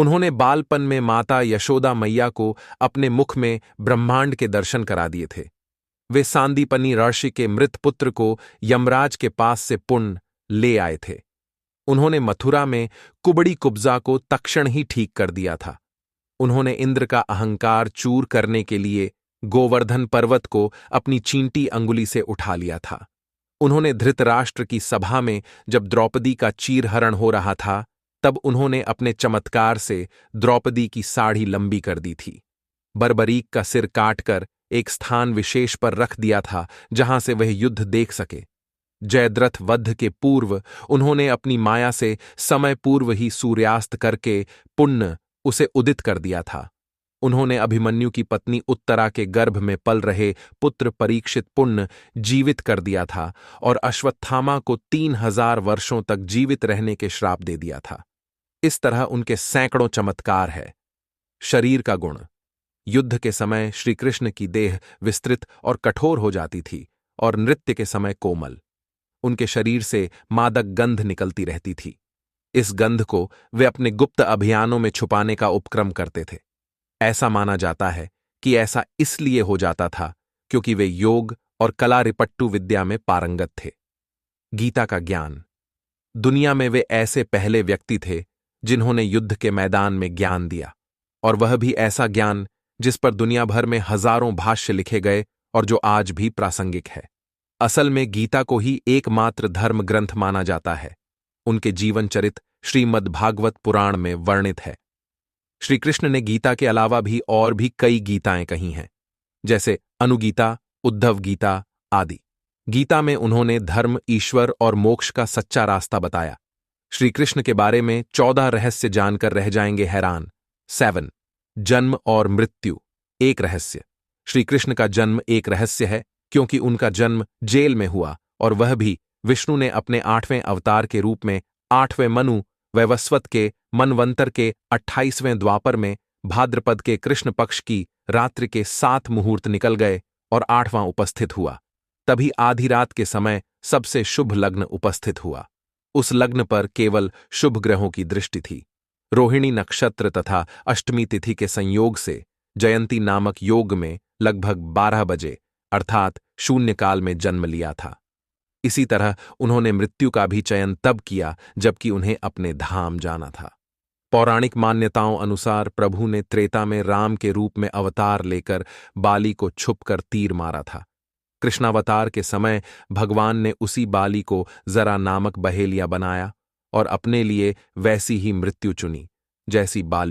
उन्होंने बालपन में माता यशोदा मैया को अपने मुख में ब्रह्मांड के दर्शन करा दिए थे। वे सांदीपनी ऋषि के मृत पुत्र को यमराज के पास से पुण्य ले आए थे। उन्होंने मथुरा में कुबड़ी कुब्जा को तत्क्षण ही ठीक कर दिया था। उन्होंने इंद्र का अहंकार चूर करने के लिए गोवर्धन पर्वत को अपनी चींटी अंगुली से उठा लिया था। उन्होंने धृतराष्ट्र की सभा में जब द्रौपदी का चीरहरण हो रहा था, तब उन्होंने अपने चमत्कार से द्रौपदी की साड़ी लंबी कर दी थी। बर्बरीक का सिर काटकर एक स्थान विशेष पर रख दिया था जहां से वह युद्ध देख सके। जयद्रथ वध के पूर्व उन्होंने अपनी माया से समय पूर्व ही सूर्यास्त करके पुण्य उसे उदित कर दिया था। उन्होंने अभिमन्यु की पत्नी उत्तरा के गर्भ में पल रहे पुत्र परीक्षित पुण्य जीवित कर दिया था और अश्वत्थामा को 3000 वर्षों तक जीवित रहने के श्राप दे दिया था। इस तरह उनके सैकड़ों चमत्कार है। शरीर का गुण। युद्ध के समय श्री कृष्ण की देह विस्तृत और कठोर हो जाती थी और नृत्य के समय कोमल। उनके शरीर से मादक गंध निकलती रहती थी। इस गंध को वे अपने गुप्त अभियानों में छुपाने का उपक्रम करते थे। ऐसा माना जाता है कि ऐसा इसलिए हो जाता था क्योंकि वे योग और कला रिपट्टू विद्या में पारंगत थे। गीता का ज्ञान। दुनिया में वे ऐसे पहले व्यक्ति थे जिन्होंने युद्ध के मैदान में ज्ञान दिया, और वह भी ऐसा ज्ञान जिस पर दुनिया भर में हजारों भाष्य लिखे गए और जो आज भी प्रासंगिक है। असल में गीता को ही एकमात्र धर्म ग्रंथ माना जाता है। उनके जीवन चरित श्रीमद् भागवत पुराण में वर्णित है। श्री कृष्ण ने गीता के अलावा भी और भी कई गीताएं कही हैं, जैसे अनुगीता, उद्धव गीता आदि। गीता में उन्होंने धर्म, ईश्वर और मोक्ष का सच्चा रास्ता बताया। श्री कृष्ण के बारे में 14 रहस्य जानकर रह जाएंगे हैरान। 7 जन्म और मृत्यु एक रहस्य। श्री कृष्ण का जन्म एक रहस्य है क्योंकि उनका जन्म जेल में हुआ, और वह भी विष्णु ने अपने 8वें अवतार के रूप में 8वें मनु वैवस्वत के मनवंतर के 28वें द्वापर में भाद्रपद के कृष्ण पक्ष की रात्रि के 7 मुहूर्त निकल गए और 8वां उपस्थित हुआ। तभी आधी रात के समय सबसे शुभ लग्न उपस्थित हुआ। उस लग्न पर केवल शुभ ग्रहों की दृष्टि थी। रोहिणी नक्षत्र तथा अष्टमी तिथि के संयोग से जयंती नामक योग में लगभग 12 बजे अर्थात शून्यकाल में जन्म लिया था। इसी तरह उन्होंने मृत्यु का भी चयन तब किया जबकि उन्हें अपने धाम जाना था। पौराणिक मान्यताओं अनुसार प्रभु ने त्रेता में राम के रूप में अवतार लेकर बाली को छुपकर तीर मारा था। कृष्णावतार के समय भगवान ने उसी बाली को जरा नामक बहेलिया बनाया और अपने लिए वैसी ही मृत्यु चुनी जैसी बाली